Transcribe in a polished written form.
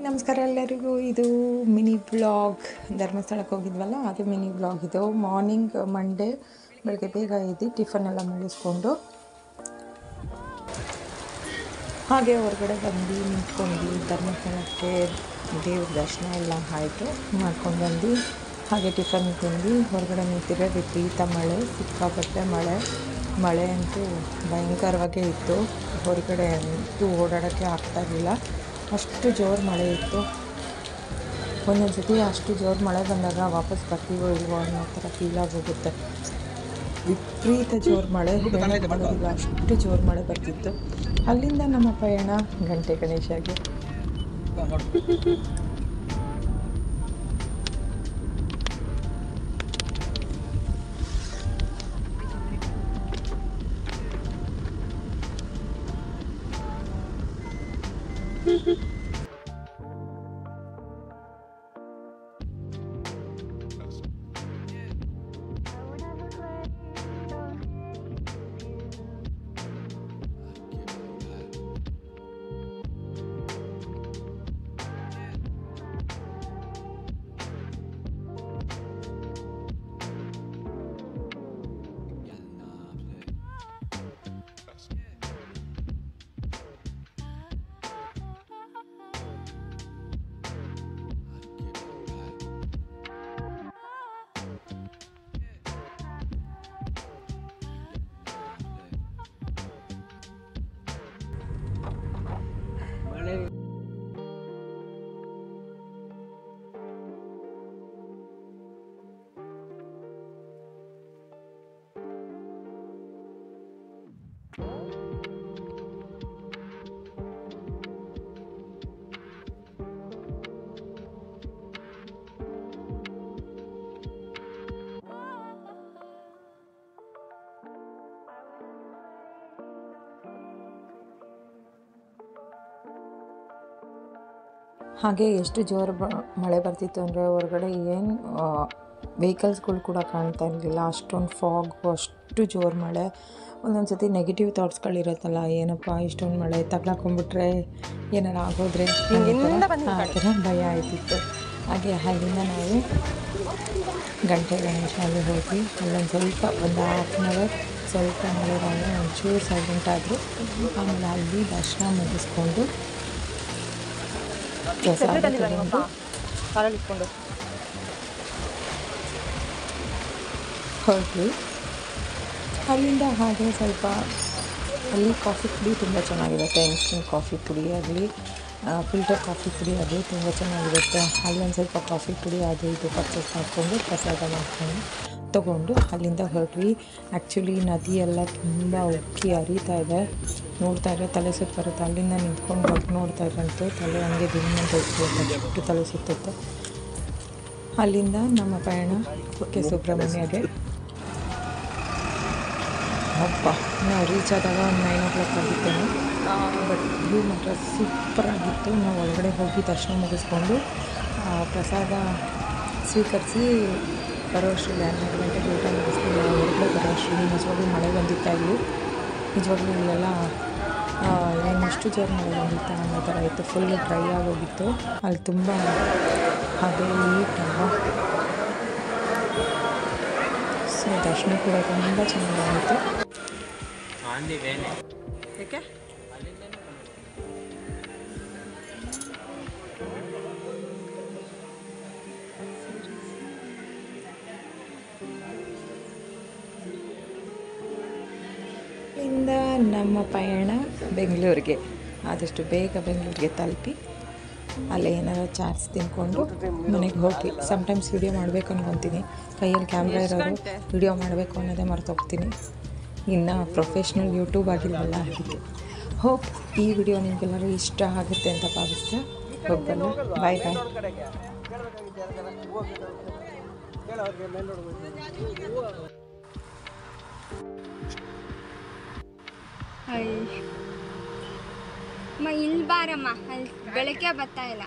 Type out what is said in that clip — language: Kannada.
ನಮಸ್ಕಾರ ಎಲ್ಲರಿಗೂ. ಇದು ಮಿನಿ ಬ್ಲಾಗ್. ಧರ್ಮಸ್ಥಳಕ್ಕೆ ಹೋಗಿದ್ವಲ್ಲ, ಅದು ಮಿನಿ ಬ್ಲಾಗ್. ಇದು ಮಾರ್ನಿಂಗ್ ಮಂಡೇ ಬೆಳಗ್ಗೆ ಬೇಗ ಎದ್ದು ಟಿಫನ್ ಎಲ್ಲ ಮುಗಿಸ್ಕೊಂಡು ಹಾಗೆ ಹೊರಗಡೆ ಬಂದು ನಿಂತ್ಕೊಂಡು ಧರ್ಮಸ್ಥಳಕ್ಕೆ ದೇವ್ರ ದರ್ಶನ ಎಲ್ಲ ಆಯಿತು, ಮಾಡ್ಕೊಂಡು ಬಂದು ಹಾಗೆ ಟಿಫನ್ ತಿಂದು ಹೊರಗಡೆ ನಿಂತಿದ್ರೆ ವಿಪರೀತ ಮಳೆ, ಸಿಕ್ಕಾಪಟ್ಟೆ ಮಳೆ ಅಂತೂ ಭಯಂಕರವಾಗೇ ಇತ್ತು. ಹೊರಗಡೆ ಅಂತೂ ಓಡಾಡೋಕ್ಕೆ ಆಗ್ತಾಯಿರಲಿಲ್ಲ, ಅಷ್ಟು ಜೋರು ಮಳೆ ಇತ್ತು. ಒಂದೊಂದು ಸತಿ ಅಷ್ಟು ಜೋರು ಮಳೆ ಬಂದಾಗ ವಾಪಸ್ ಬರ್ತೀವೋ ಇಲ್ವೋ ಅನ್ನೋ ಥರ ಫೀಲ್ ಆಗೋಗುತ್ತೆ. ವಿಪರೀತ ಜೋರು ಮಳೆ, ಹೇಳೋದಿಲ್ಲ, ಅಷ್ಟು ಜೋರು ಮಳೆ ಬರ್ತಿತ್ತು. ಅಲ್ಲಿಂದ ನಮ್ಮ ಪಯಣ ಗಂಟೆ ಗಣೇಶಗೆ. ಹಾಗೆ ಎಷ್ಟು ಜೋರು ಮಳೆ ಬರ್ತಿತ್ತು ಅಂದರೆ ಹೊರಗಡೆ ಏನು ವೆಹಿಕಲ್ಸ್ಗಳು ಕೂಡ ಕಾಣ್ತಾ ಇರಲಿಲ್ಲ, ಅಷ್ಟೊಂದು ಫಾಗು, ಅಷ್ಟು ಜೋರು ಮಳೆ. ಒಂದೊಂದು ಸತಿ ನೆಗೆಟಿವ್ ಥಾಟ್ಸ್ಗಳಿರುತ್ತಲ್ಲ, ಏನಪ್ಪ ಇಷ್ಟೊಂದು ಮಳೆ ತಗ್ಲಾಕೊಂಡ್ಬಿಟ್ರೆ ಏನಾರು ಆಗೋದ್ರೆ ಆ ಥರ ಭಯ ಆಯ್ತಿತ್ತು. ಹಾಗೆ ಅಲ್ಲಿಂದ ನಾವು ಗಂಟೆ ಗಣೇಶ ಅಲ್ಲಿ ಹೋಗಿ ಅಲ್ಲೊಂದು ಸ್ವಲ್ಪ ಒಂದು ಹಾಫ್ ಆನ್ ಅವರ್ ಸ್ವಲ್ಪ ಮಳೆ ಒಂಚೂರು ಸೈಲೆಂಟ್ ಆದರು. ಆಮೇಲೆ ಅಲ್ಲಿ ದರ್ಶನ ಮುಗಿಸ್ಕೊಂಡು ಹೊರಟ್ವಿ. ಅಲ್ಲಿಂದ ಹಾಗೆ ಸ್ವಲ್ಪ ಅಲ್ಲಿ ಕಾಫಿ ಪುಡಿ ತುಂಬ ಚೆನ್ನಾಗಿರುತ್ತೆ, ಇನ್ಸ್ಟೆಂಟ್ ಕಾಫಿ ಪುಡಿ ಆಗಲಿ ಫಿಲ್ಟರ್ ಕಾಫಿ ಪುಡಿ ಆಗಲಿ ತುಂಬ ಚೆನ್ನಾಗಿರುತ್ತೆ. ಅಲ್ಲೊಂದು ಸ್ವಲ್ಪ ಕಾಫಿ ಪುಡಿ ಅದು ಇದು ಪರ್ಚೇಸ್ ಮಾಡಿಕೊಂಡು ಪ್ರಸಾದ ಮಾಡಿಕೊಂಡು ತೊಗೊಂಡು ಅಲ್ಲಿಂದ ಹೊರಟ್ವಿ. ಆ್ಯಕ್ಚುಲಿ ನದಿ ಎಲ್ಲ ತುಂಬ ಉಕ್ಕಿ ಹರಿತಾ ಇದೆ, ನೋಡ್ತಾ ಇದ್ರೆ ತಲೆ ಸುತ್ತ ಬರುತ್ತೆ. ಅಲ್ಲಿಂದ ನಿಂತ್ಕೊಂಡು ನೋಡ್ತಾ ಇದ್ರಂತೂ ತಲೆ ಹಂಗೆ ದಿನ ಎಷ್ಟು ತಲೆ ಸುತ್ತುತ್ತೆ. ಅಲ್ಲಿಂದ ನಮ್ಮ ಪಯಣ ಕುಕ್ಕೆ ಸುಬ್ರಹ್ಮಣ್ಯಗೆ. ಹಬ್ಬ ನಾವು ರೀಚ್ ಆದಾಗ ಒಂದು 9 o'clock ಆಗಿತ್ತೇನೆ. ಬಟ್ ವ್ಯೂ ಮಾತ್ರ ಸೂಪರಾಗಿತ್ತು. ನಾವು ಒಳಗಡೆ ಹೋಗಿ ದರ್ಶನ ಮುಗಿಸ್ಕೊಂಡು ಪ್ರಸಾದ ಸ್ವೀಕರಿಸಿ ಬರೋಷ್ಟರಲ್ಲಿ 12 ಗಂಟೆಗೆ ಊಟ ಮುಗಿಸ್ಕೊಂಡು ಹೊರಗಡೆ ಬರೋಷ್ಟರಲ್ಲಿ ನಿಜವಾಗ್ಲೂ ಮಳೆ ಬಂದಿತ್ತಾ ಇಲ್ಲಿ, ನಿಜವಾಗ್ಲೂ ಇಲ್ಲೆಲ್ಲ ಇನ್ನಷ್ಟು ಜೋರು ಮಳೆ ಬಂದಿತ್ತು ಅನ್ನೋ ಥರ ಇತ್ತು. ಫುಲ್ ಡ್ರೈ ಆಗೋಗಿತ್ತು. ಅಲ್ಲಿ ತುಂಬ ಹಾಗೆ ಈಟಲ್ಲ, ಸೊ ದರ್ಶನ ಕೂಡ ತುಂಬ ಚೆನ್ನಾಗಾಯಿತು. ಯಾಕೆ ಇಲ್ಲಿಂದ ನಮ್ಮ ಪಯಣ ಬೆಂಗಳೂರಿಗೆ. ಆದಷ್ಟು ಬೇಗ ಬೆಂಗಳೂರಿಗೆ ತಲುಪಿ ಅಲ್ಲೇ ಏನಾದ್ರು ಚಾಟ್ಸ್ ತಿನ್ಕೊಂಡು ಮನೆಗೆ ಹೋಗಿ. ಸಮ್ಟೈಮ್ಸ್ ವಿಡಿಯೋ ಮಾಡಬೇಕು ಅನ್ಕೊತೀನಿ, ಕೈಯಲ್ಲಿ ಕ್ಯಾಮ್ರಾ ಇರೋದು ವಿಡಿಯೋ ಮಾಡಬೇಕು ಅನ್ನೋದೇ ಮರ್ತೋಗ್ತೀನಿ. ಇನ್ನು ಪ್ರೊಫೆಷ್ನಲ್ ಯೂಟ್ಯೂಬ್ ಆಗಿಲ್ವಲ್ಲ, ಅದಕ್ಕೆ. ಹೋಪ್ ಈ ವಿಡಿಯೋ ನಿಮಗೆಲ್ಲರೂ ಇಷ್ಟ ಆಗುತ್ತೆ ಅಂತ ಭಾವಿಸ್ತಾ ಹೋಗಲ್ಲ. ಬಾಯ್ ಬಾಯ್. ಇಲ್ಲಿ ಬಾರಮ್ಮ, ಅಲ್ಲಿ ಬೆಳಗ್ಗೆ ಬರ್ತಾ ಇಲ್ಲ.